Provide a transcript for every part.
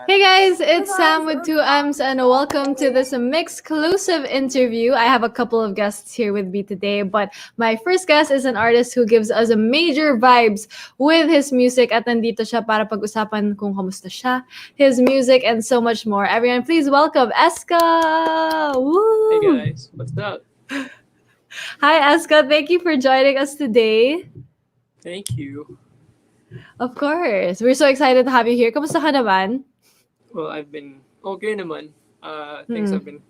Hey guys, it's Sam with two M's, and welcome to this MYXclusive interview. I have a couple of guests here with me today, but my first guest is an artist who gives us a major vibes with his music at nandito siya para pag-usapan kung kamusta siya, his music, and so much more. Everyone, please welcome Esca! Hey Woo! guys, what's up? Hi Esca, thank you for joining us today. Thank you. Of course, we're so excited to have you here. Kamusta ka naman? Well, I've been okay naman. Things have Mm. been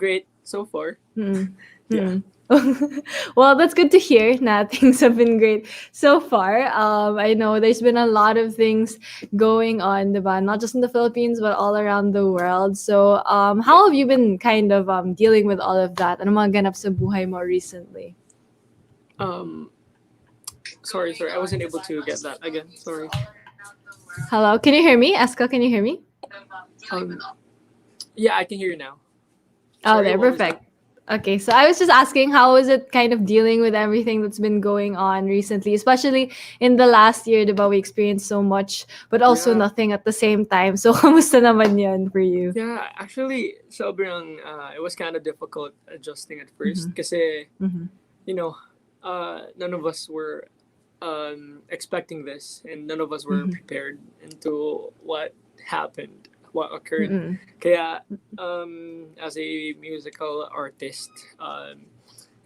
great so far. Mm. Yeah. Mm. Well, that's good to hear. Nah, things have been great so far. I know there's been a lot of things going on, diba? Not just in the Philippines, but all around the world. So, how have you been kind of dealing with all of that? Ano mga ganap sa buhay mo recently? Um. Sorry. I wasn't able to get that again. Sorry. Hello, can you hear me? Eska, can you hear me? Um. Yeah, I can hear you now. Oh, Sorry, there, what was that? perfect. Okay, so I was just asking, how is it kind of dealing with everything that's been going on recently, especially in the last year, diba? We experienced so much, but also Yeah. nothing at the same time. So, kamusta naman yun for you? Yeah. Actually, sobrang. It was kind of difficult adjusting at first, Mm-hmm. kasi Mm-hmm. you know, none of us were expecting this, and none of us were Mm-hmm. prepared into what happened, what occurred. Mm-hmm. Kaya, as a musical artist,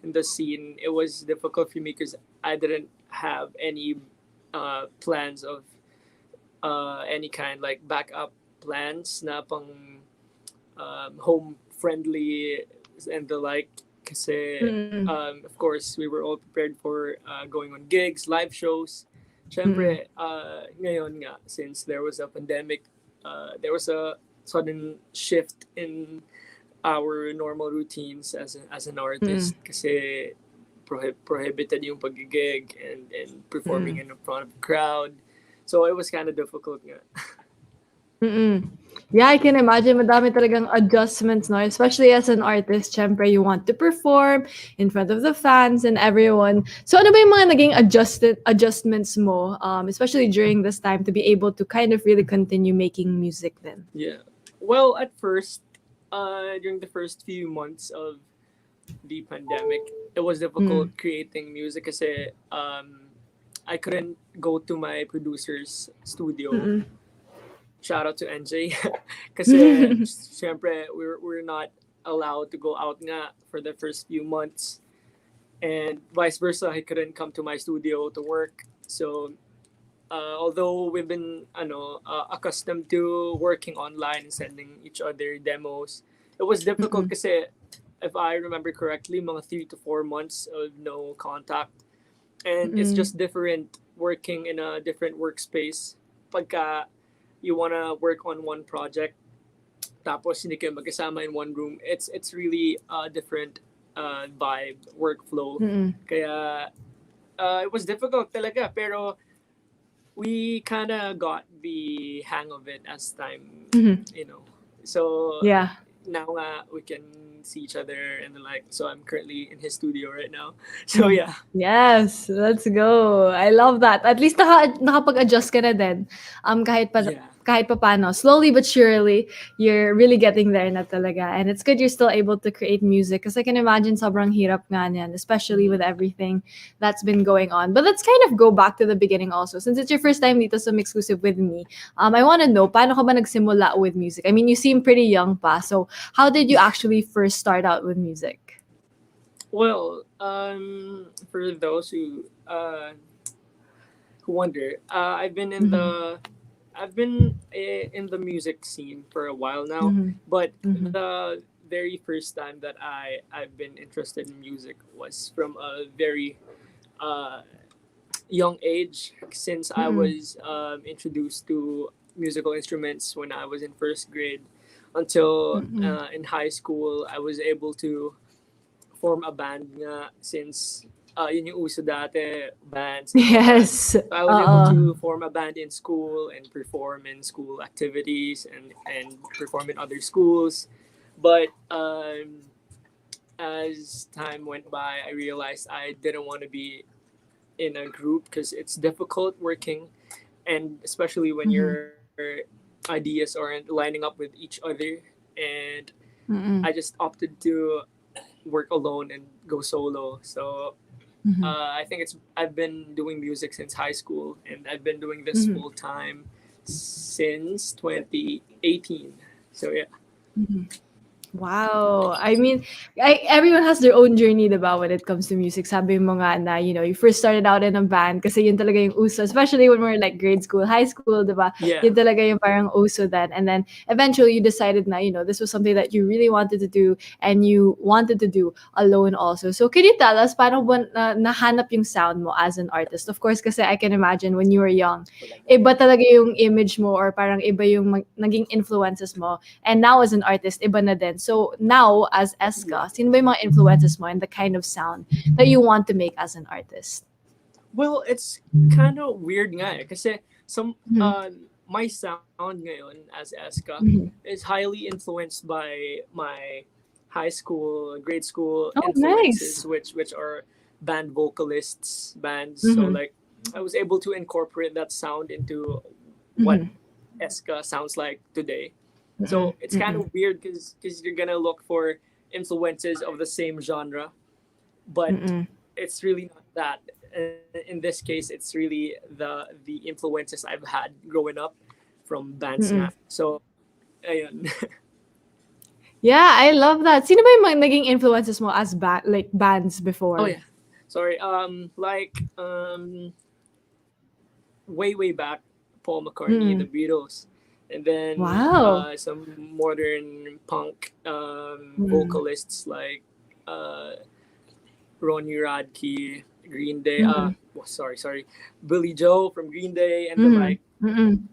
in the scene, it was difficult for me because I didn't have any plans of any kind, like backup plans na pang home friendly and the like. Kasi, Mm-hmm. of course, we were all prepared for going on gigs, live shows. Mm-hmm. Siyempre, ngayon nga, since there was a pandemic, there was a sudden shift in our normal routines as an artist. Kasi prohibited yung pag-gig and performing Mm-hmm. in front of a crowd. So it was kind of difficult nga. Mm-mm. Yeah, I can imagine madami talagang adjustments, no? Especially as an artist, syempre you want to perform in front of the fans and everyone. So ano ba yung mga naging adjustments mo, especially during this time to be able to kind of really continue making music then? Yeah. Well, at first, during the first few months of the pandemic, it was Mm. difficult creating music kasi I couldn't go to my producer's studio. Mm-mm. Shout out to NJ. Kasi, syempre, we're not allowed to go out nga for the first few months. And vice versa, he couldn't come to my studio to work. So, although we've been accustomed to working online and sending each other demos, it was difficult Mm-mm. kasi if I remember correctly, mga 3 to 4 months of no contact. And it's Mm-mm. just different working in a different workspace. Pagka you wanna work on one project, tapos hindi kayo magkasama in one room, it's really a different vibe, workflow. Mm-mm. Kaya it was difficult talaga, pero we kind of got the hang of it as time, Mm-hmm. you know. So Yeah. now we can see each other and the like. So I'm currently in his studio right now. So yeah, Yes, let's go. I love that. At least nakapag-adjust ka na din. yeah, Kahit pa paano, slowly but surely, you're really getting there na talaga. And it's good you're still able to create music because I can imagine sobrang hirap nga niyan, especially with mm-hmm. everything that's been going on. But let's kind of go back to the beginning also. Since it's your first time dito sa Exclusive with me, I want to know, paano ka ba nagsimula with music? I mean, you seem pretty young pa. So how did you actually first start out with music? Well, for those who wonder, Mm-hmm. I've been in the music scene for a while now, Mm-hmm. but Mm-hmm. the very first time that I've been interested in music was from a very uh, young age, since I Mm-mm. was introduced to musical instruments when I was in first grade until Mm-mm. in high school I was able to form a band nga, since yun yung uso dati, bands and all that. Yes. So I was able Oo. to form a band in school and perform in school activities and perform in other schools. But as time went by, I realized I didn't want to be in a group because it's difficult working, and especially when Mhm. you're ideas aren't lining up with each other, and Mm-mm. I just opted to work alone and go solo. So Mhm. I think I've been doing music since high school, and I've been doing this Mhm. full time since 2018. So yeah, Mhm. Wow. I mean, everyone has their own journey, diba, when it comes to music. Sabi mo nga na, you first started out in a band kasi yun talaga yung uso, especially when we're like grade school, high school, diba? yeah, Yun talaga yung parang uso then. And then eventually you decided na, this was something that you really wanted to do and you wanted to do alone also. So can you tell us, paano ba nahanap yung sound mo as an artist? Of course, kasi I can imagine when you were young, iba talaga yung image mo or parang iba yung naging influences mo. And now as an artist, iba na din. So now as yeah. Esca, sino ba yung mga influences mo and the kind of sound that you want to make as an artist? Well, it's kind of weird nga kasi Mhm. my sound ngayon as Eska Mhm. is highly influenced by my high school, grade school Oh, nice. influences, which are band vocalists, bands. So Mhm. like I was able to incorporate that sound into what Mhm. Eska sounds like today. Mm-mm. So it's kind Mm-mm. of weird because you're gonna look for influences of the same genre, but Mm-mm. it's really not that. In this case, it's really the influences I've had growing up from bands nga. Mm-mm. So, ayun. Yeah, I love that. Sino ba yung mga naging influences mo as like bands Oh before? yeah, sorry. Like way back, Paul McCartney, the Mm-mm. Beatles, and then Wow. some modern punk Mm-mm. vocalists like uh, Ronnie Radke, Green Day. Mm-mm. Sorry, Billy Joe from Green Day, and the Mm-mm. like. Mm-mm.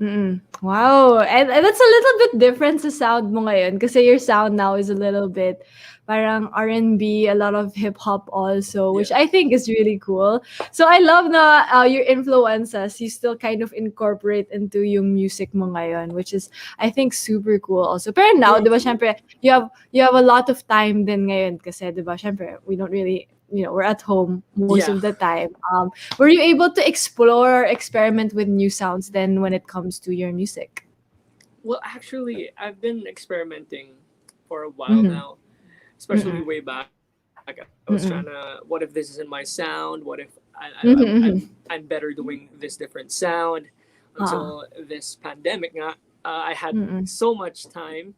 Mm. Wow, and that's a little bit different sa sound mo ngayon kasi your sound now is a little bit parang R&B, a lot of hip hop also, which Yeah. I think is really cool. So I love na your influences you still kind of incorporate into yung music mo ngayon, which is I think super cool also. Pero now, Thank 'di ba, you. syempre you have a lot of time din ngayon kasi 'di ba, syempre we don't really we're at home most Yeah. of the time. Were you able to explore or experiment with new sounds then when it comes to your music? Well, actually, I've been experimenting for a while Mm-hmm. now, especially Mm-mm. way back. I was trying to, what if Mm-mm. this isn't my sound? What if Mm-hmm. I'm Mm-hmm. better doing this different sound? Until Uh-uh. this pandemic, nga, I had Mm-mm. so much time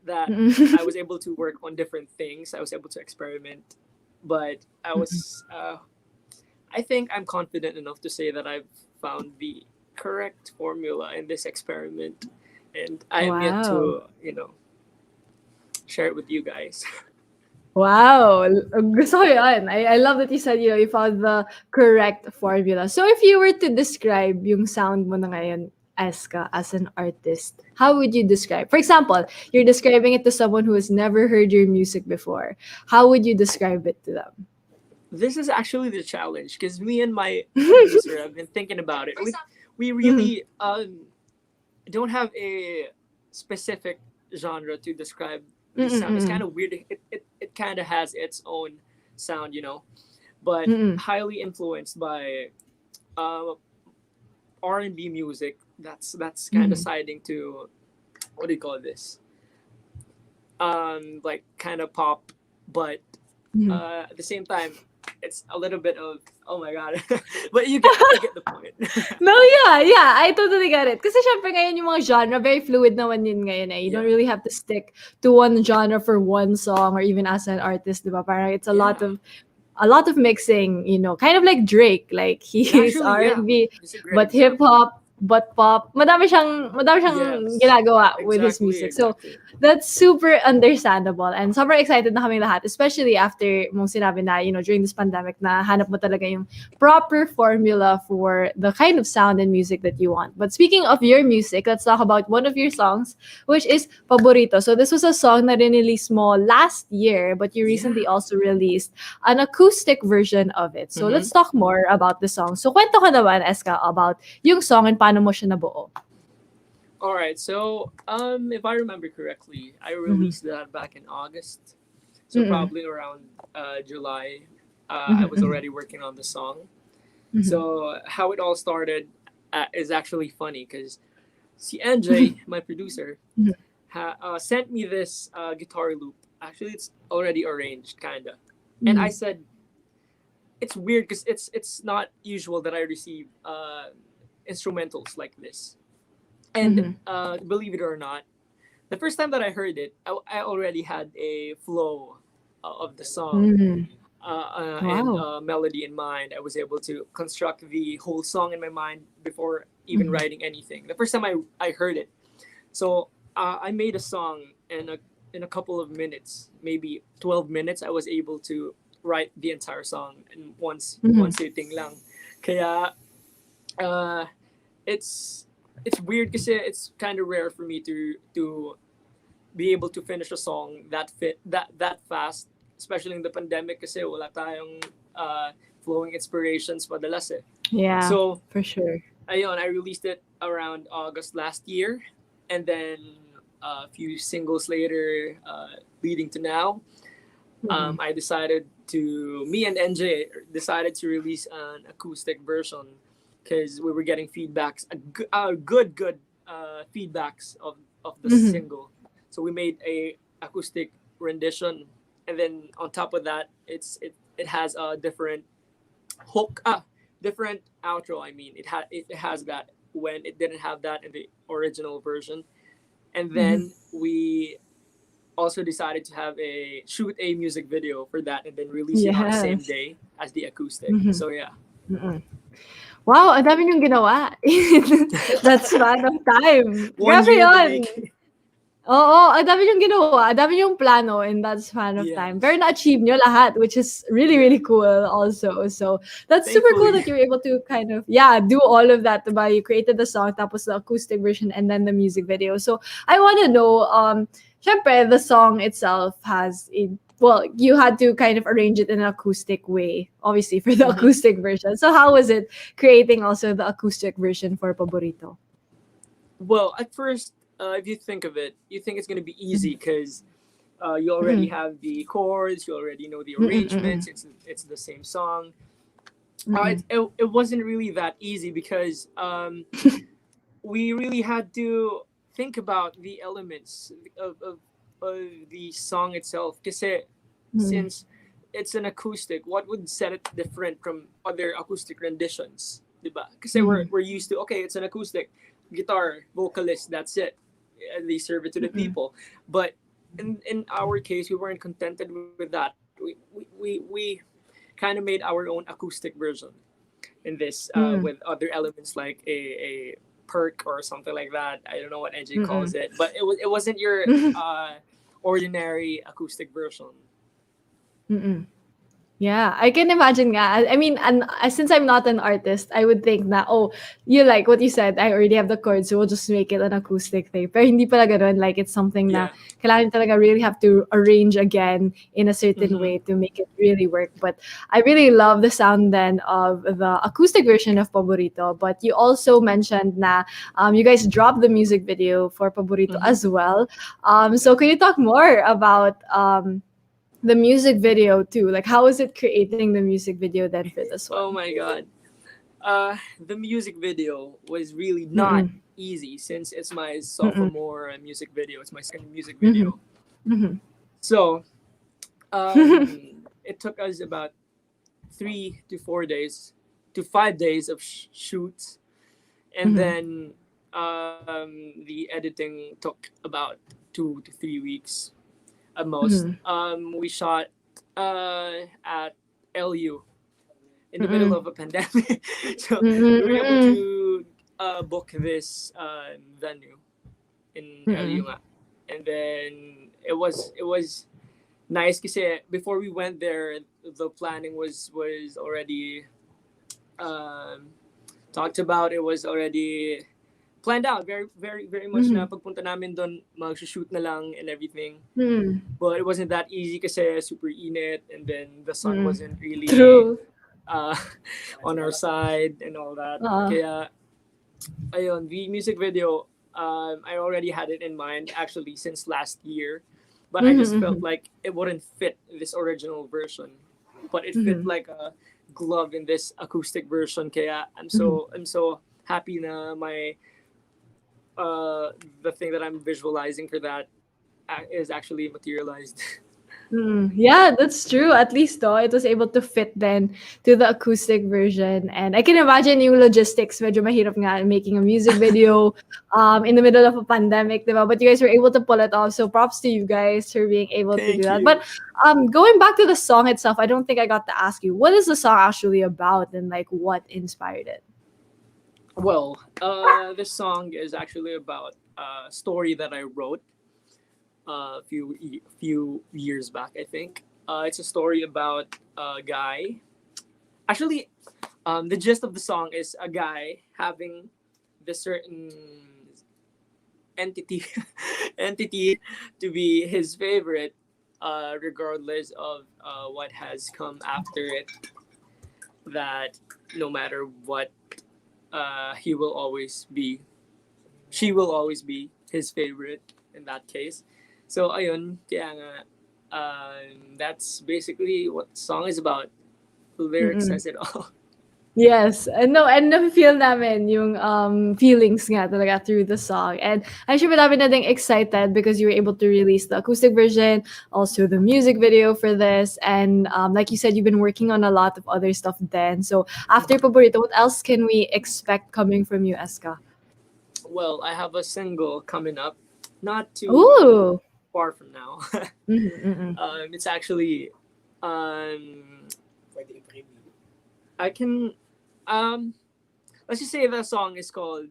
that I Mm-mm. was able to work on different things. I was able to experiment, but I think I'm confident enough to say that I've found the correct formula in this experiment, and I am yet Wow. to share it with you guys. Wow. Gusto ko yun. I love that you said, you found the correct formula. So if you were to describe yung sound mo na ngayon, Eska, as an artist, how would you describe? For example, you're describing it to someone who has never heard your music before. How would you describe it to them? This is actually the challenge because me and my producer have been thinking about it. We Mhm. really don't have a specific genre to describe the Mm, sound. It's kind mm. of weird. It kind of has its own sound, but Mm. highly influenced by uh, R&B music. That's kind of Mhm. siding to, what do you call this? Like kind of pop, but Mhm. at the same time, it's a little bit of, oh my god, but you get the point. No, yeah, I totally get it. Kasi syempre ngayon yung mga genre, very fluid naman yun ngayon eh. You don't Yeah, really have to stick to one genre for one song or even as an artist, di ba? Parang it's yeah. a lot of mixing, kind of like Drake. Like he's Actually, yeah, R&B, it's a great but hip example. hop, but pop. Madami siyang Yes, ginagawa with his exactly, music. So exactly. that's super understandable and super excited na kami lahat, especially after mong sinabi na, during this pandemic na hanap mo talaga yung proper formula for the kind of sound and music that you want. But speaking of your music, let's talk about one of your songs, which is Paborito. So this was a song na released mo last year, but you Yeah. recently also released an acoustic version of it. So Mm-hmm. let's talk more about the song. So kwento ka naman, Eska, about yung song and paano mo siya nabuo. All right. So, if I remember correctly, I Mhm. released that back in August. So Mm-mm. probably around July, I Mhm, was mhm, already working on the song. mhm. So how it all started is actually funny because si NJ, my producer, Mhm. sent me this guitar loop. Actually, it's already arranged, kinda. And I Mhm. said, it's weird because it's not usual that I receive instrumentals like this. And Mhm. believe it or not, the first time that I heard it, I already had a flow of the song Mhm. and Wow. melody in mind. I was able to construct the whole song in my mind before even Mhm. writing anything. The first time I heard it, so I made a song in a couple of minutes, maybe 12 minutes. I was able to write the entire song in one Mhm. sitting lang. Kaya uh, it's weird kasi it's kind of rare for me to be able to finish a song that fast, especially in the pandemic kasi wala tayong flowing inspirations madalas eh. Yeah, So for sure. ayun, I released it around August last year, and then a few singles later, leading to now, Mhm. I decided to me and NJ decided to release an acoustic version because we were getting feedbacks, good feedbacks of the Mhm. single. So we made a acoustic rendition, and then on top of that, it has a different hook, different outro. I mean, it has that when it didn't have that in the original version, and Mhm. then we also decided to have a shoot a music video for that and then release it on the same Yes. day as the acoustic. Mhm. So yeah. Mm. Wow, ang dami niyong ginawa in that span of time. One Grabe year in the yun. making. Oo, ang dami niyong ginawa, ang dami niyong plano in that span of time. Pero Yes. na-achieve niyo lahat, which is really, Yeah. really cool also. So, that's super cool Thankfully. that you were able to kind of, yeah, do all of that. Diba? You created the song, tapos the acoustic version, and then the music video. So, I want to know, syempre, the song itself has a, well, you had to kind of arrange it in an acoustic way, obviously, for the Mhm. acoustic version. So, how was it creating also the acoustic version for Paborito? Well, at first, if you think of it, you think it's gonna be easy because you already Mm-mm. have the chords, you already know the Mm-mm. Mm-mm. arrangements. It's the same song. Mm-mm. It wasn't really that easy because we really had to think about the elements of the song itself. Kasi Mm-mm. since it's an acoustic, what would set it different from other acoustic renditions? Diba? Kasi Mm-mm. we're used to, okay, it's an acoustic, guitar, vocalist, that's it. They serve it to the Mm-mm. people. But in our case, we weren't contented with that. We kind of made our own acoustic version in this Mm, with other elements like a perk or something like that. I don't know what NJ calls mm. it, but it wasn't your ordinary acoustic version. Mm. Yeah, I can imagine nga. I mean, and since I'm not an artist, I would think na, oh, you like what you said, I already have the chords, so we'll just make it an acoustic thing. Pero hindi pala ganun. Like, it's something na Yeah. kailangan talaga really have to arrange again in a certain Mm-hmm. way to make it really work. But I really love the sound then of the acoustic version of Paborito. But you also mentioned na you guys dropped the music video for Paborito Mm-hmm. as well. So can you talk more about the music video too? Like, how is it creating the music video then for this Oh one? my god. The music video was really not Mm-mm. easy since it's my Mm-mm. sophomore music video. It's my second music Mm-hmm. video. Mm-hmm. So it took us about 3 to 4 days to 5 days of shoots, and Mm-hmm. then the editing took about 2 to 3 weeks at most. Mm-hmm. We shot at LU in the middle Mm-mm. of a pandemic, so we were able Mm-mm. to book this venue in LU, Mm-mm. nga. And then it was nice because before we went there, the planning was already um, talked about. It was already planned out very much na Mm-hmm. pagpunta namin doon mag-shoot na lang and everything. Mm-hmm. But it wasn't that easy kasi super init, and then the sun Mm-mm. wasn't really True. uh, on our side and all that. Uh, Kaya ayun, the music video, I already had it in mind actually since last year, but I just felt mm-hmm. like it wouldn't fit this original version, but it fit Mm-hmm. like a glove in this acoustic version. Kaya Mm-hmm. I'm so happy na my the thing that I'm visualizing for that is actually materialized. Yeah, that's true. At least though, it was able to fit then to the acoustic version. And I can imagine yung logistics, medyo mahirap nga making a music video in the middle of a pandemic, diba? But you guys were able to pull it off. So props to you guys for being able to do Thank that. you. But going back to the song itself, I don't think I got to ask you, what is the song actually about and like what inspired it? Well, this song is actually about a story that I wrote few years back, I think. It's a story about a guy. Actually, the gist of the song is a guy having the certain entity entity to be his favorite, regardless of what has come after it. That no matter what, he will always be, she will always be his favorite in that case. So ayun, kaya nga, that's basically what the song is about. The lyrics Mm-mm. says it all. Yes, and no, and na-feel namin yung feelings nga talaga through the song. And I'm sure madami na ding excited because you were able to release the acoustic version, also the music video for this. And like you said, you've been working on a lot of other stuff then. So after Paborito, what else can we expect coming from you, Esca? Well, I have a single coming up, not too Ooh. far from now. Mm-hmm, It's actually, I can, um, let's just say the song is called,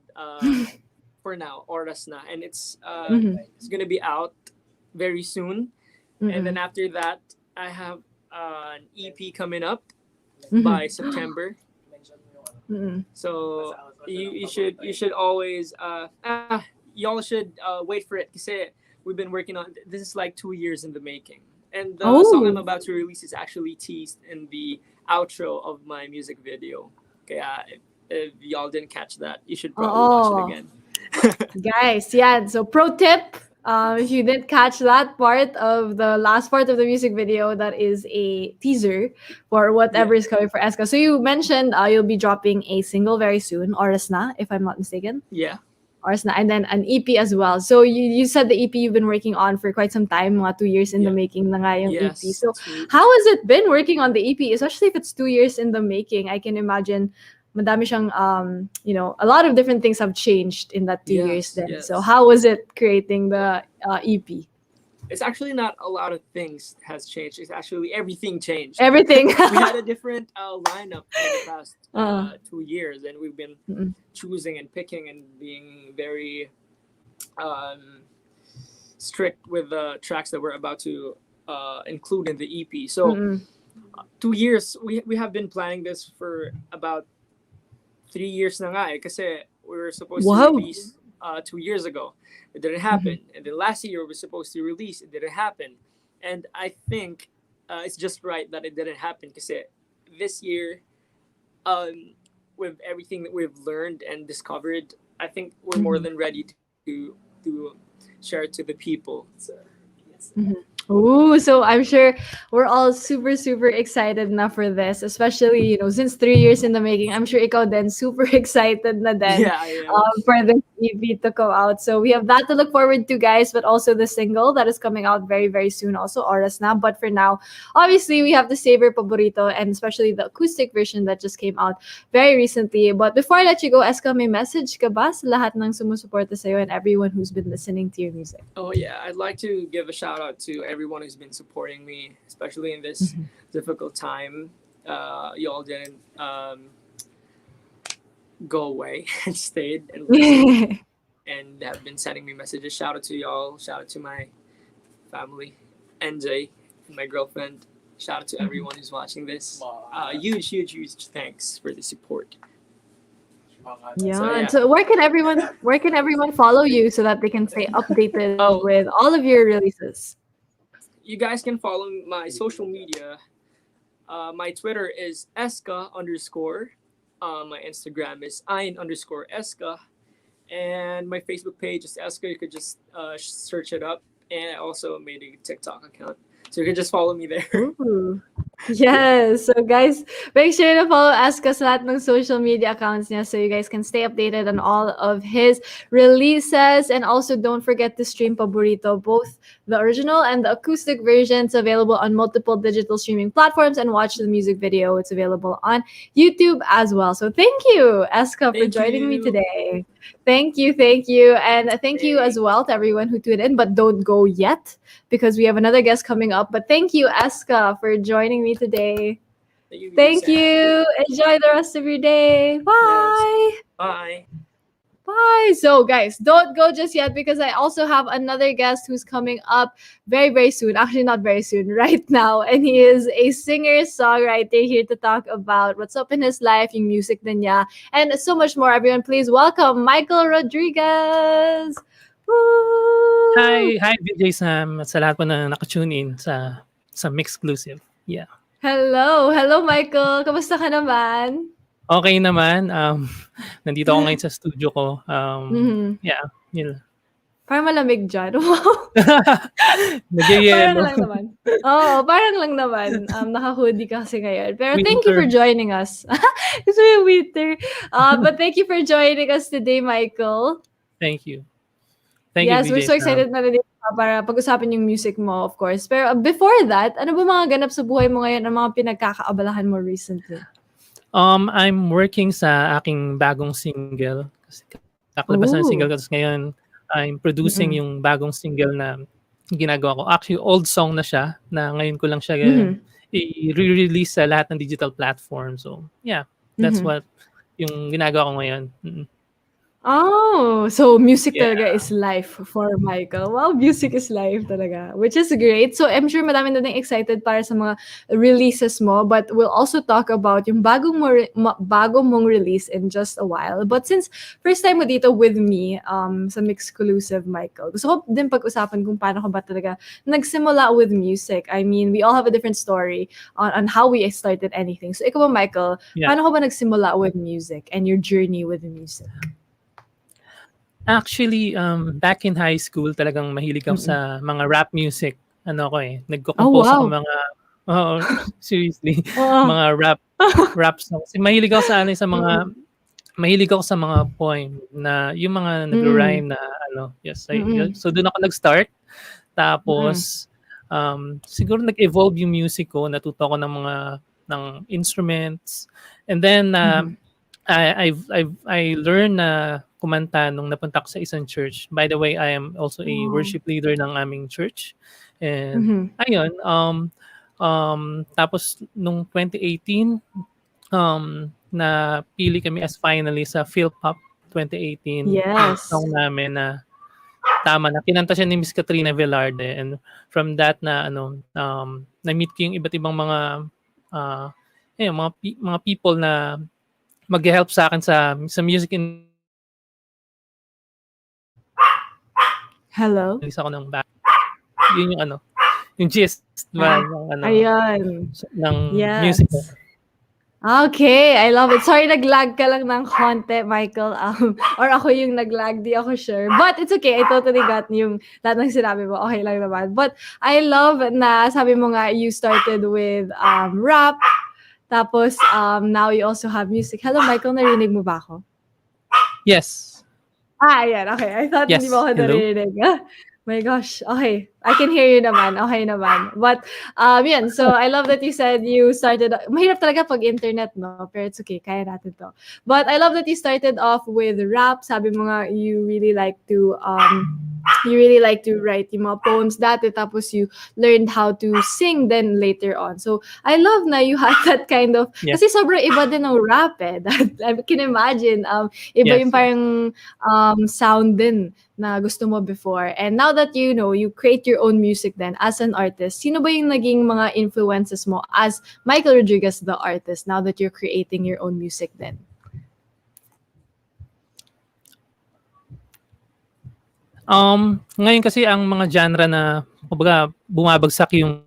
for now, Oras Na, and mm-hmm, it's gonna be out very soon. And then after that, I have an EP coming up by September. mm-hmm. So you should always y'all should wait for it. Kasi we've been working on this is like 2 years in the making. And the song I'm Oh. about to release is actually teased in the outro of my music video. Kaya if y'all didn't catch that, you should probably watch it Oh. again. Guys, yeah. So pro tip, if you didn't catch that part of the last part of the music video, that is a teaser for whatever Yeah. is coming for Eska. So you mentioned you'll be dropping a single very soon, Oras Na, if I'm not mistaken. Yeah. Oras Na, and then an EP as well. So you said the EP you've been working on for quite some time, mga 2 years in the Yeah. making na nga yung EP. Yes. So True. how has it been working on the EP, especially if it's 2 years in the making? I can imagine madami siyang a lot of different things have changed in that 2 years Yes. then. Yes. So how was it creating the EP? It's actually not a lot of things has changed. It's actually everything changed. Everything. We had a different lineup for the past Uh-huh. 2 years, and we've been Mm-mm. choosing and picking and being very strict with the tracks that we're about to include in the EP. So Mm-mm. 2 years, we have been planning this for about 3 years na nga eh, kasi we were supposed to Wow. release 2 years ago. It didn't happen. And then last year we were supposed to release. It didn't happen. And I think it's just right that it didn't happen kasi this year, with everything that we've learned and discovered, I think we're more than ready to share it to the people. So, yes. Ooh, so I'm sure we're all super, super excited na for this, especially, since 3 years in the making. I'm sure ikaw then super excited na then Yeah, I am. for this EP to come out. So we have that to look forward to, guys, but also the single that is coming out very, very soon, also Oras Na. But for now, obviously, we have the Savor Paborito and especially the acoustic version that just came out very recently. But before I let you go, Eska, may message ka ba sa lahat ng sumusuporta sa'yo and everyone who's been listening to your music? Oh yeah, I'd like to give a shout out to everyone who's been supporting me, especially in this difficult time. Y'all didn't go away and stayed and listened and have been sending me messages. Shout out to y'all. Shout out to my family, NJ, and my girlfriend. Shout out to everyone who's watching this. Huge thanks for the support. Yeah. So where can everyone follow you so that they can stay updated with all of your releases? You guys can follow my social media. My Twitter is Esca_. My Instagram is Ein_Esca. And my Facebook page is Esca. You could just search it up. And I also made a TikTok account. So you can just follow me there. Ooh. Yes. So guys, make sure to follow Esca sa lahat ng social media accounts niya so you guys can stay updated on all of his releases. And also don't forget to stream Paborito, both the original and the acoustic versions available on multiple digital streaming platforms, and watch the music video. It's available on YouTube as well. So thank you, Esca, for Thank joining me you. today. Thank you, thank you. And thank you as Okay. well to everyone who tuned in, but don't go yet because we have another guest coming up. But thank you, Eska, for joining me today. Thank you, Thank Sam. you. Enjoy the rest of your day. Yes. Bye. Bye. Bye. So, guys, don't go just yet because I also have another guest who's coming up very, very soon. Actually, not very soon, right now. And he is a singer, songwriter here to talk about what's up in his life, yung music din niya, and so much more. Everyone, please welcome Michael Rodriguez. Woo! Hi VJ Sam at sa lahat po na naka-tune in sa MYXclusive. Yeah. Hello, Michael. Kamusta ka naman? Okay naman, nandito ako ngayon sa studio ko. Mhm. Yeah, yun. Parang malamig dyan. Wow. Parang Nagyayelo. lang naman. Oo, parang lang naman. Naka-hoodie kasi ngayon. Pero thank you for Winter. joining us. It's really winter. But thank you for joining us today, Michael. Thank you. Thank you Yes, we're VJ so Sam. excited na rin para pag-usapan yung music mo, of course. Pero before that, ano ba mga ganap sa buhay mo ngayon? Ang mga pinagkakaabalahan mo recently? I'm working sa aking bagong single. Kasi kakalabas ng single Ooh. ko. Tapos ngayon, I'm producing Mm-mm. yung bagong single na ginagawa ko. Actually, old song na siya na ngayon ko lang siya Mhm. i-release sa lahat ng digital platform. So, yeah, that's Mhm. what yung ginagawa ko ngayon. Mm. Oh, so music Yeah. talaga is life for Michael. Wow, music is life talaga, which is great. So I'm sure madami na din excited para sa mga releases mo, but we'll also talk about yung bago mong release in just a while. But since first time mo dito with me sa MYXclusive, Michael, gusto ko din pag-usapan kung paano ka ba talaga nagsimula with music. I mean, we all have a different story on how we started anything. So ikaw ba, Michael, Yeah. paano ka ba nagsimula with music and your journey with music? Actually, back in high school, talagang mahilig ako Mm-mm. sa mga rap music. Ano ako eh, Oh, nagko-compose ako wow. mga oo, seriously, Oo. mga rap songs. Mahilig ako sa ano, sa mga mahilig ako sa mga poem na yung mga nagro-rhyme na ano, yes. So doon ako nag-start. Tapos siguro nag-evolve yung music ko, natuto ako ng instruments. And then I learned na kumanta nung napunta ko sa isang church. By the way, I am also a Oh. worship leader ng aming church. And ayun, tapos nung 2018, napili kami as finalist sa PhilPop 2018. Yung Yes. song namin na tama na kinanta siya ni Miss Katrina Velarde, and from that na na-meet ko yung iba't ibang mga mga people na mag-help sa akin sa music Hello? ako ng back. Yun yung yung gist ba Ayan. ng Yes. music ko. Okay, I love it. Sorry, nag-lag ka lang ng konti, Michael. Or ako yung nag-lag, di ako sure. But it's okay. I totally got yung lahat ng sinabi mo. Okay lang naman. But I love na sabi mo nga you started with rap. Tapos now you also have music. Hello, Michael. Narinig mo ba ako? Yes. Ayan. Okay. I thought Yes. hindi mo ako Hello? narinig. My gosh. Okay. I can hear you naman. Okay naman. But, yan. So, I love that you said you started, mahirap talaga pag internet, no? Pero it's okay. Kaya natin to. But I love that you started off with rap. Sabi mo nga, you really like to write yung mga poems dati. Tapos you learned how to sing then later on. So, I love na you had that kind of, Yeah. kasi sobrang iba din ng rap eh. I can imagine. Iba Yes, yung parang sound din na gusto mo before. And now that you know, you create your own music then as an artist, sino ba yung naging mga influences mo as Michael Rodriguez, the artist, now that you're creating your own music then? Ngayon kasi ang mga genre na kumbaga bumabagsak yung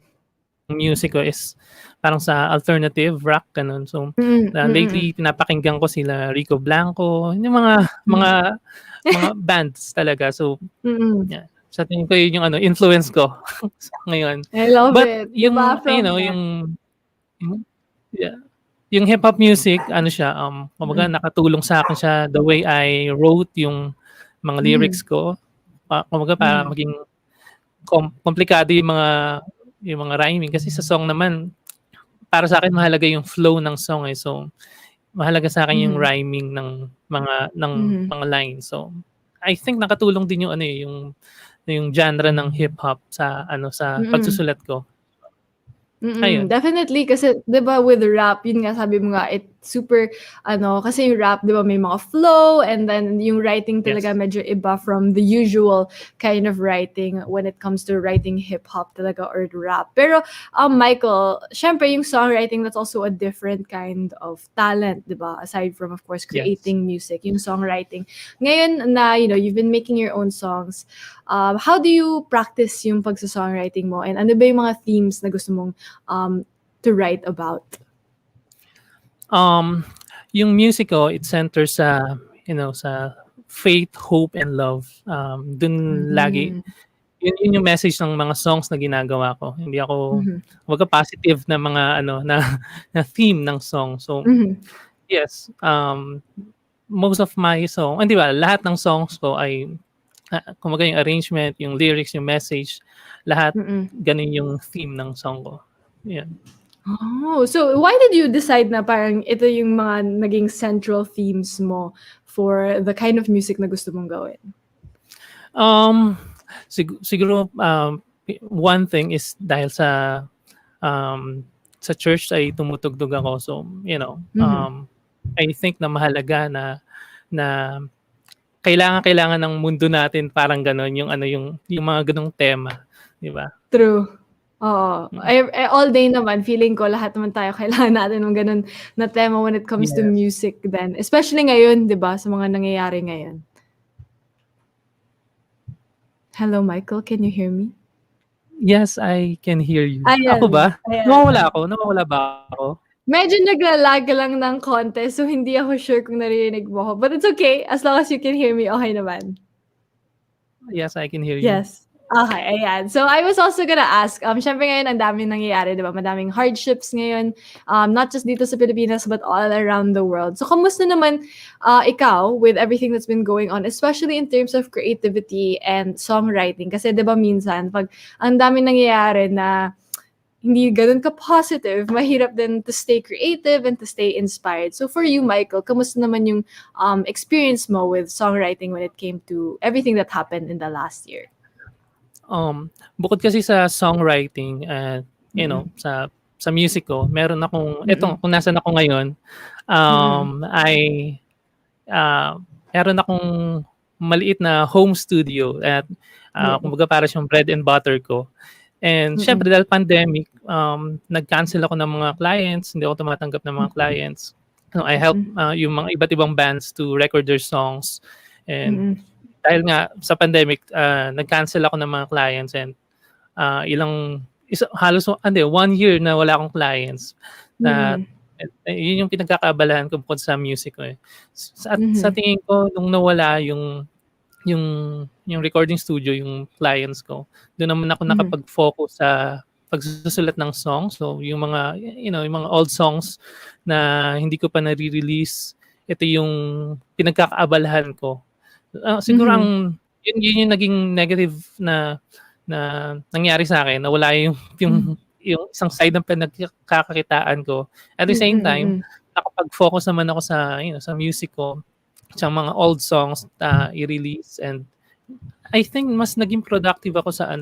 music ko is parang sa alternative rock ganun. So lately pinapakinggan ko sila Rico Blanco, yung mga bands talaga. So yeah. Sa tingin ko yun yung influence ko ngayon. I love But it. yung Diba, from yung Yeah. Yung hip-hop music, ano siya, kumbaga nakatulong sa akin siya the way I wrote yung mga lyrics Mhm. ko. Kumbaga para Mhm. maging komplikado yung mga rhyming kasi sa song naman para sa akin mahalaga yung flow ng song, eh. So, mahalaga sa akin yung Mhm. rhyming ng Mhm. mga lines. So, I think nakatulong din yung ano, eh, yung genre ng hip-hop sa ano, sa Mm. pagsusulat ko. Ayun. Definitely kasi 'di ba with rap, yun nga sabi mo nga it super kasi yung rap 'di ba may mga flow and then yung writing talaga Yes. medyo iba from the usual kind of writing when it comes to writing hip hop talaga or rap. Pero Michael, syempre yung songwriting that's also a different kind of talent, 'di ba? Aside from of course Yes. creating music, yung songwriting. Ngayon na you've been making your own songs, how do you practice yung pagsa-songwriting mo and ano ba yung mga themes na gusto mong to write about? Um, yung music ko, it centers sa, sa faith, hope, and love. Dun lagi, Mhm. yun yung message ng mga songs na ginagawa ko. Hindi ako, Mhm. wag positive na mga, na theme ng song. So, Mhm. yes, most of my song, hindi ba, lahat ng songs ko ay, kumbaga yung arrangement, yung lyrics, yung message, lahat, Mm. ganun yung theme ng song ko. Yan. Oh, so why did you decide na parang ito yung mga naging central themes mo for the kind of music na gusto mong gawin? Um, siguro, one thing is dahil sa church ay tumutugtog ako. So, Mhm. I think na mahalaga na kailangan ng mundo natin parang gano'n yung yung mga gano'ng tema, 'di ba? True. Oo. Mm. All day naman feeling ko lahat naman tayo kailangan natin ng ganun na tema when it comes to Yes. music then. Especially ngayon, 'di ba, sa mga nangyayari ngayon. Hello, Michael, can you hear me? Yes, I can hear you. Ako Ayan, ba? ayan. Nawawala ba ako? Medyo nagla-lag lang ng konti, so hindi ako sure kung naririnig mo ako. But it's okay, as long as you can hear me, okay naman. Yes, I can hear you. Yes. Okay, ayan. So I was also gonna ask, syempre ngayon ang daming nangyayari, di ba? Madaming hardships ngayon, not just dito sa Pilipinas, but all around the world. So kamusta naman ikaw with everything that's been going on, especially in terms of creativity and songwriting? Kasi di ba minsan, pag ang daming nangyayari na hindi ganun ka-positive, mahirap din to stay creative and to stay inspired. So for you, Michael, kamusta naman yung experience mo with songwriting when it came to everything that happened in the last year? Bukod kasi sa songwriting at, Mm. sa music ko, meron akong eto Mm. kung nasaan ako ngayon, Mm. ay, meron akong maliit na home studio at, Oo. kumbaga para siyang bread and butter ko. And Mm. siyempre dahil pandemic, nag-cancel ako ng mga clients, hindi ako tumatanggap ng mga clients. So, I help, Mm. yung mga iba't ibang bands to record their songs and Mm. dahil nga sa pandemic, nag-cancel ako ng mga clients and halos hindi, 1 year na wala akong clients na Mm. yun yung pinagkakaabalahan ko bukod sa music ko, eh. Sa Mhm. tingin ko nung nawala yung yung recording studio, yung clients ko, dun naman ako Mhm. nakapag-focus sa pagsusulat ng songs. So yung mga yung mga old songs na hindi ko pa nare-release, ito yung pinagkakaabalahan ko. Siguro Mhm. yun yung naging negative na na nangyari sa'kin, nawala Mhm. yung isang side ng pinagkakakitaan ko. At the Mm. same time, Mm. nakapag-focus naman ako sa music ko, sa mga old songs na i-release and I think mas naging productive ako sa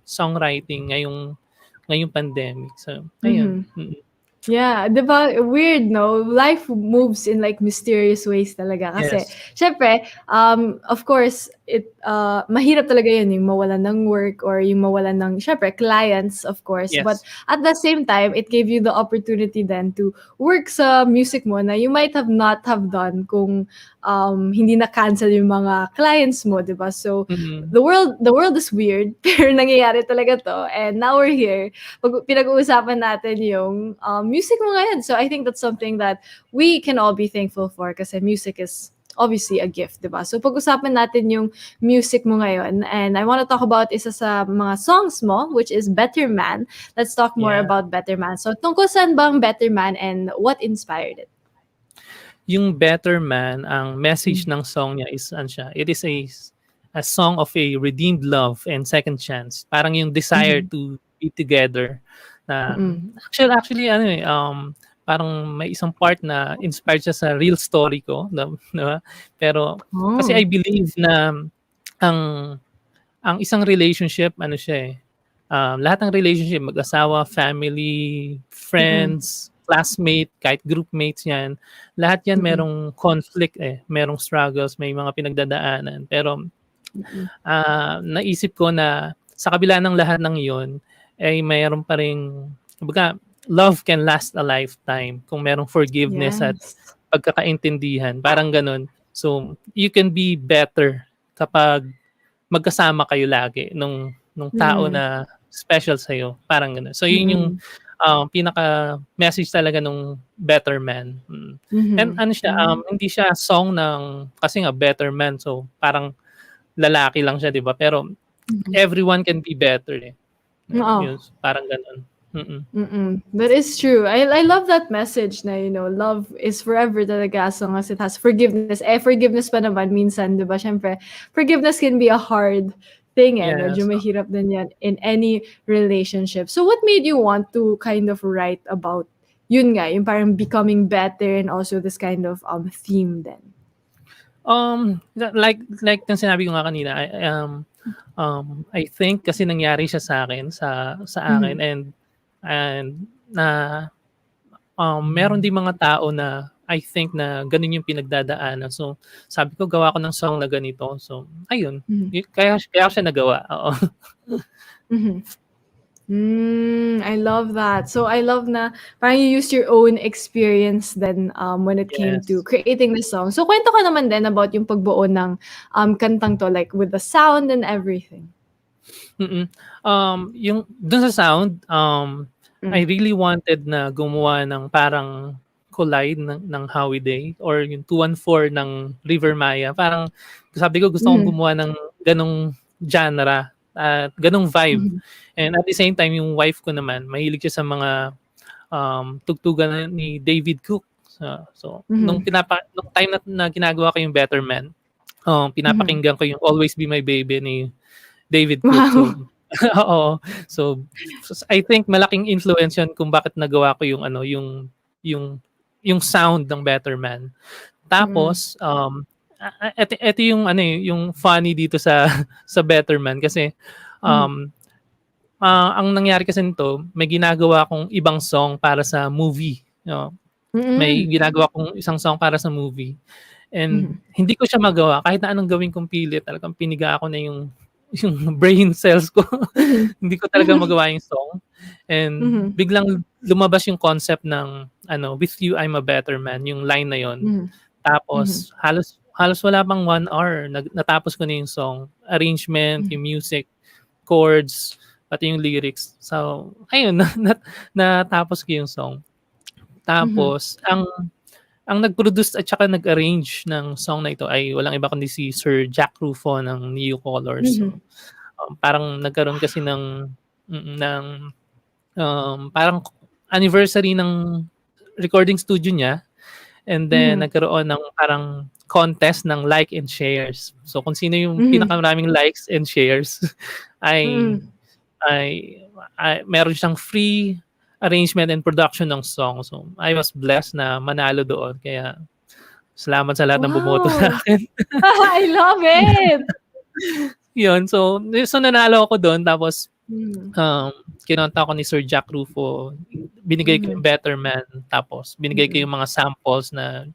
songwriting ngayong pandemic. So, ayun. Mhm. Yeah, 'di ba weird 'no? Life moves in like mysterious ways talaga kasi Yes. siyempre, of course, mahirap talaga 'yun yung mawalan ng work or yung mawalan ng siyempre clients, of course. But Yes. at the same time, it gave you the opportunity then to work sa music mo na you might have not have done kung hindi na-cancel yung mga clients mo, 'di ba? So Mm. the world is weird, pero nangyayari talaga 'to and now we're here. Pinag-uusapan natin yung music mo ngayon. So I think that's something that we can all be thankful for kasi music is obviously a gift, diba? So pag-usapan natin yung music mo ngayon, and I want to talk about isa sa mga songs mo, which is Better Man. Let's talk more Yeah. about Better Man. So tungkol saan bang Better Man and what inspired it? Yung Better Man, ang message ng song niya is it is a song of a redeemed love and second chance. Parang yung desire Mhm. to be together. Na Mm. actually parang may isang part na inspired siya sa real story ko, diba? Pero kasi Oh. I believe na ang ang isang relationship siya lahat ng relationship, mag-asawa, family, Mm. friends, classmate, kahit groupmates yan, lahat yan Mm. merong conflict merong struggles, may mga pinagdadaanan. Pero Mm. naisip ko na sa kabila ng lahat ng iyon, ay mayroon pa ring, kumbaga, love can last a lifetime kung merong forgiveness at Yes. pagkakaintindihan, parang ganun. So, you can be better kapag magkasama kayo lagi nung tao Mm. na special sa'yo, parang gano'n. So, yun yung Mm. pinaka-message talaga nung Better Man. And Mhm. ano siya, hindi siya song ng, kasi nga Better Man, so parang lalaki lang siya, 'di ba? Pero Mhm. everyone can be better eh. Oo. Yun, parang gano'n. Mm. Mm. That is true. I love that message na, love is forever talaga as long as it has forgiveness. Forgiveness pa naman minsan, 'di ba? Syempre, forgiveness can be a hard thing Medyo Yes. mahirap din yan in any relationship. So what made you want to kind of write about yun nga, yung parang becoming better and also this kind of theme then? Like ng sinabi ko nga kanina, I think kasi nangyari siya sa akin, sa akin, Mhm. and na meron din mga tao na I think na gano'n yung pinagdadaanan. So, sabi ko gawa ko ng song na ganito. So, ayun, Mhm. kaya ko siya nagawa, oo. Mhm. I love that. So I love na parang you use your own experience then when it came to Yes. creating the song. So kwento ka naman din about yung pagbuo ng kantang to, like with the sound and everything. Mm. Yung dun sa sound, I Mm. really wanted na gumawa ng parang collide ng Howie Day or yung 214 ng River Maya. Parang sabi ko gusto kong Mhm. gumawa ng ganong genre at ganong vibe. Mhm. And at the same time, yung wife ko naman, mahilig siya sa mga tugtugan ni David Cook. So Mhm. nung time na ginagawa ko yung Better Man, Mhm. pinapakinggan ko yung Always Be My Baby ni David Cook. So, Wow. oo. So, I think malaking influence 'yun kung bakit nagawa ko yung yung yung sound ng Better Man. Mm. Tapos, eto yung yung funny dito sa sa Better Man kasi, Mhm. um, ang nangyari kasi nito, may ginagawa akong ibang song para sa movie, may Mm. ginagawa kong isang song para sa movie. And Mhm. hindi ko siya magawa kahit na anong gawin kong pilit, talagang piniga ko na yung brain cells ko. Mhm. Hindi ko talaga magawa yung song. And Mhm. biglang lumabas yung concept ng "With you, I'm a better man," yung line na yon. Mhm. Mhm. Tapos halos halos wala pang 1 hour natapos ko na yung song. Arrangement, Mhm. yung music, chords, pati yung lyrics. So ayun natapos ko yung song. Mhm. Tapos ang nag-produce at saka nag-arrange ng song na ito ay walang iba kundi si Sir Jack Rufo ng Neo Colors. Mhm. So, parang nagkaroon kasi ng parang anniversary ng recording studio niya, and then Mhm. nagkaroon ng parang contest ng like and shares. So kung sino yung Mhm. pinakamaraming likes and shares ay Mm. ay meron siyang free arrangement and production ng song. So I was blessed na manalo doon, kaya salamat sa lahat ng bumoto Wow! sa'kin. I love it! Yun, so nanalo ako do'n, tapos, Mhm. um, kinontak ako ni Sir Jack Rufo, binigay ko yung Mhm. Better Man, tapos binigay ko Mm. yung mga samples na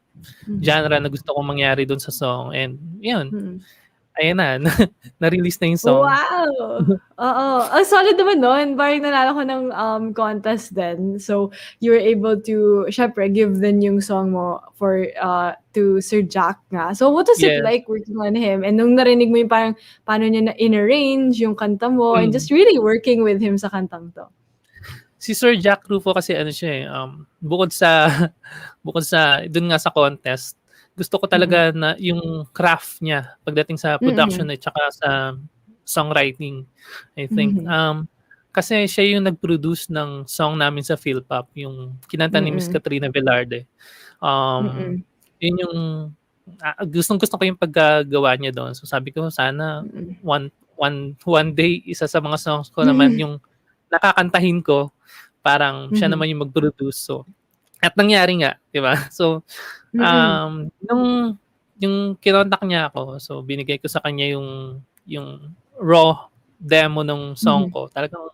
Mhm. genre na gusto kong mangyari do'n sa song, and yun, Mm. ayan na, na-release na yung song. Wow! Oo, ang solid naman nun, parang nanalo ka ng, contest din. So, you were able to siyempre give din yung song mo to Sir Jack nga. So, what was it Yes. like working on him? And nung narinig mo yung parang paano niya na in-arrange yung kanta mo and Hmm. just really working with him sa kantang 'to? Si Sir Jack Rufo kasi ano siya, bukod sa bukod sa dun nga sa contest, gusto ko talaga na yung craft niya pagdating sa production at saka sa songwriting, I think. Mhm. Kasi siya yung nag-produce ng song namin sa Philpop, yung kinanta ni Miss Mm. Katrina Velarde. Um, Mm. yun yung gustong-gusto ko yung pagkagawa niya doon. So sabi ko sana Mm. one day isa sa mga songs ko naman yung nakakantahin ko, parang siya Mhm. naman yung mag-produce. So at nangyari nga, 'di ba? So Mm. nung yung kinontak niya ako, so binigay ko sa kanya yung raw demo ng song Mhm. ko. Talagang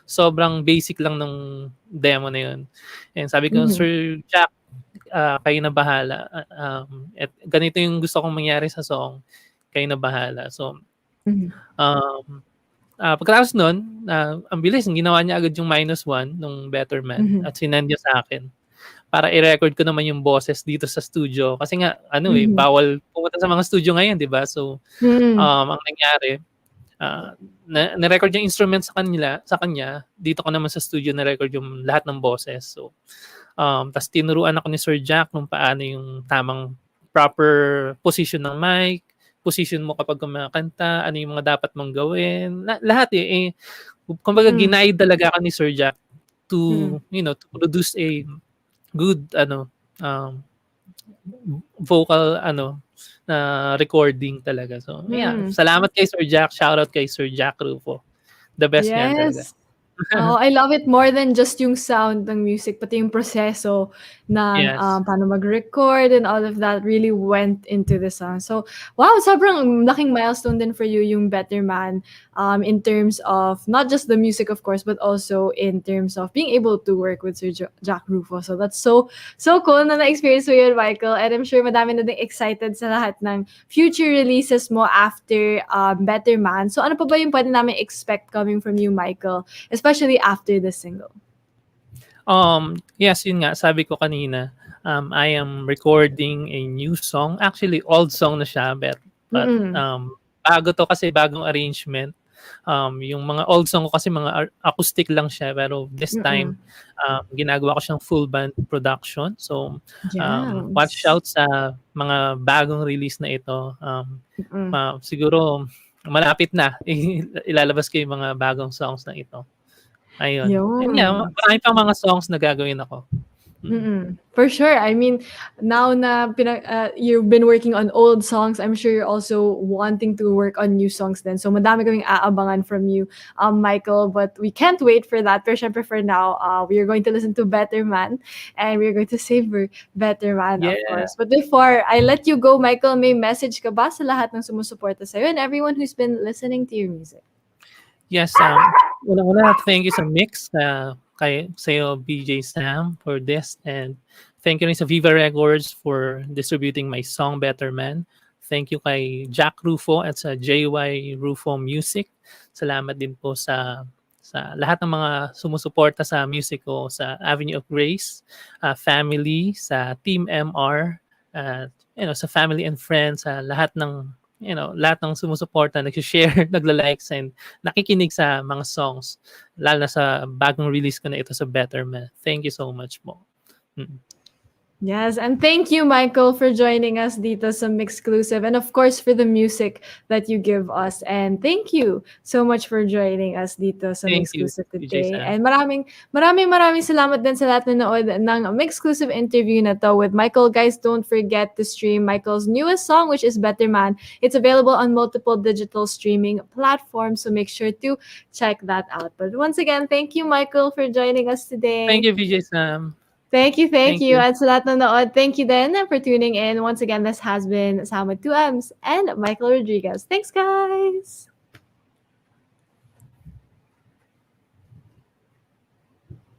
sobrang basic lang nung demo na yun. And sabi ko, Mhm. Sir Jack, kayo na bahala. At ganito yung gusto kong mangyari sa song. Kayo na bahala. So, Mhm. um, pagkatapos nun, ang bilis, ginawa niya agad yung -1 nung Better Man Mhm. at sinend niya sa akin para i-record ko naman yung boses dito sa studio. Kasi nga, Mhm. bawal pumunta sa mga studio ngayon, di ba? So, Mm. ang nangyari, na-record yung instrument sa kanya, dito ko naman sa studio na-record yung lahat ng boses. So, tas tinuruan ako ni Sir Jack kung paano yung tamang proper position ng mic, position mo kapag kumakanta, ano yung mga dapat mong gawin. Lahat kumbaga Mm. ginaid talaga ako ni Sir Jack Mm. to produce a good um, vocal na recording talaga. So, yeah, Mm. salamat kay Sir Jack, shoutout kay Sir Jack Rufo. The best man talaga. Yes. Oh, I love it more than just yung sound ng music, pati yung proseso ng Yes. paano mag-record and all of that really went into the song. So, wow, sobrang laking milestone din for you yung Better Man in terms of not just the music, of course, but also in terms of being able to work with Sir Jack Rufo. So, that's so cool na na-experience mo yun, Michael. And I'm sure madami na din excited sa lahat ng future releases mo after Better Man. So, ano pa ba yung pwede namin expect coming from you, Michael? Especially after the single. Yes, yun nga, sabi ko kanina, I am recording a new song. Actually, old song na siya, but Mm. bago to kasi bagong arrangement. Yung mga old song ko kasi mga acoustic lang siya, pero this time, Mm. ginagawa ko siyang full band production. So, watch Yes. out sa mga bagong release na ito. Mm. Siguro, malapit na. Ilalabas ko yung mga bagong songs na ito. Ayun. And yeah, Yun. marami pang mga songs na gagawin ako. For sure. I mean, now na you've been working on old songs, I'm sure you're also wanting to work on new songs then. So madami kaming aabangan from you, Michael. But we can't wait for that. Pero syempre for now, we are going to listen to Better Man and we're going to savor Better Man, of Yeah. course. But before I let you go, Michael, may message ka ba sa lahat ng sumusuporta sa'yo and everyone who's been listening to your music? Yes, una-una, thank you sa Mix, kay sa'yo, BJ Sam, for this. And thank you rin sa Viva Records for distributing my song, Better Man. Thank you kay Jack Rufo at sa JY Rufo Music. Salamat din po sa lahat ng mga sumusuporta sa music ko, sa Avenue of Grace, family, sa Team MR, sa family and friends, sa lahat ng sumusuporta, nag-share, nagla-likes, and nakikinig sa mga songs, lalo na sa bagong release ko na ito sa Better Man. Thank you so much po. Yes, and thank you, Michael, for joining us dito sa MYXclusive, and of course for the music that you give us. And thank you so much for joining us dito sa Thank you, MYXclusive DJ today. Sam. And maraming salamat din sa lahat na nanood ng MYXclusive interview na to with Michael. Guys, don't forget to stream Michael's newest song, which is Better Man. It's available on multiple digital streaming platforms, so make sure to check that out. But once again, thank you, Michael, for joining us today. Thank you, DJ Sam. Thank you. Thank you. At sa lahat na nanood, thank you then for tuning in. Once again, this has been Sam with 2 M's and Michael Rodriguez. Thanks, guys!